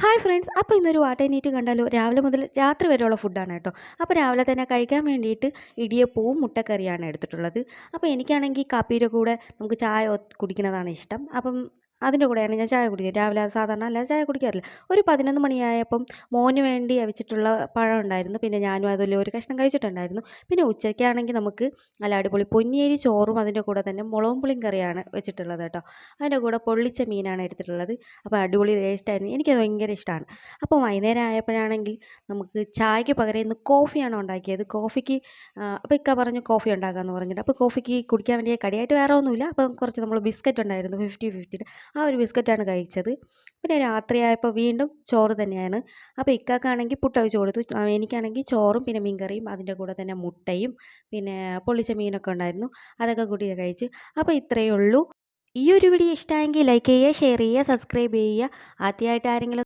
Hi friends, അപ്പോൾ ഇന്നൊരു വാട്ടേനീറ്റ് കണ്ടാലോ. രാവിലെ മുതൽ രാത്രി വരെയുള്ള ഫുഡാണ് കേട്ടോ. അപ്പോൾ രാവിലെ തന്നെ കഴിക്കാൻ വേണ്ടിയിട്ട് ഇടിയപ്പവും മുട്ടക്കറിയാണ് എടുത്തിട്ടുള്ളത്. അപ്പോൾ എനിക്കാണെങ്കിൽ കാപ്പിയുടെ കൂടെ നമുക്ക് ചായ കുടിക്കുന്നതാണ് ഇഷ്ടം. അപ്പം അതിൻ്റെ കൂടെയാണ് ഞാൻ ചായ കുടിക്കുക. രാവിലെ സാധാരണ അല്ലാതെ ചായ കുടിക്കാറില്ല. ഒരു 11 മണിയായപ്പം മോന് വേണ്ടി വെച്ചിട്ടുള്ള പഴം ഉണ്ടായിരുന്നു. പിന്നെ ഞാനും അതിൽ ഒരു കഷ്ണം കഴിച്ചിട്ടുണ്ടായിരുന്നു. പിന്നെ ഉച്ചയ്ക്കാണെങ്കിൽ നമുക്ക് നല്ല അടിപൊളി പൊന്നിയരി ചോറും അതിൻ്റെ കൂടെ തന്നെ മുളകും പുളിയും കറിയാണ് വെച്ചിട്ടുള്ളത് കേട്ടോ. അതിൻ്റെ കൂടെ പൊള്ളിച്ച മീനാണ് എടുത്തിട്ടുള്ളത്. അപ്പോൾ അടിപൊളി ടേസ്റ്റായിരുന്നു. എനിക്കത് ഭയങ്കര ഇഷ്ടമാണ്. അപ്പോൾ വൈകുന്നേരം ആയപ്പോഴാണെങ്കിൽ നമുക്ക് ചായക്ക് പകരം ഇന്ന് കോഫിയാണ് ഉണ്ടാക്കിയത്. കോഫിക്ക് അപ്പോൾ ഇക്ക പറഞ്ഞു കോഫി ഉണ്ടാക്കാമെന്ന് പറഞ്ഞിട്ട്. അപ്പോൾ കോഫിക്ക് കുടിക്കാൻ വേണ്ടി കടിയായിട്ട് വേറെ ഒന്നുമില്ല. അപ്പോൾ കുറച്ച് നമ്മൾ ബിസ്ക്കറ്റ് ഉണ്ടായിരുന്നു 50-50 ആ ഒരു ബിസ്ക്കറ്റാണ് കഴിച്ചത്. പിന്നെ രാത്രിയായപ്പോൾ വീണ്ടും ചോറ് തന്നെയാണ്. അപ്പോൾ ഇക്കാക്കാണെങ്കിൽ പുട്ട് അവിച്ച് കൊടുത്തു. എനിക്കാണെങ്കിൽ ചോറും പിന്നെ മീൻകറിയും അതിൻ്റെ കൂടെ തന്നെ മുട്ടയും പിന്നെ പൊള്ളിച്ച മീനൊക്കെ ഉണ്ടായിരുന്നു. അതൊക്കെ കൂട്ടി കഴിച്ച്. അപ്പോൾ ഇത്രയേ ഉള്ളൂ. ഈ ഒരു വീഡിയോ ഇഷ്ടമായെങ്കിൽ ലൈക്ക് ചെയ്യുക, ഷെയർ ചെയ്യുക, സബ്സ്ക്രൈബ് ചെയ്യുക. ആദ്യമായിട്ട് ആരെങ്കിലും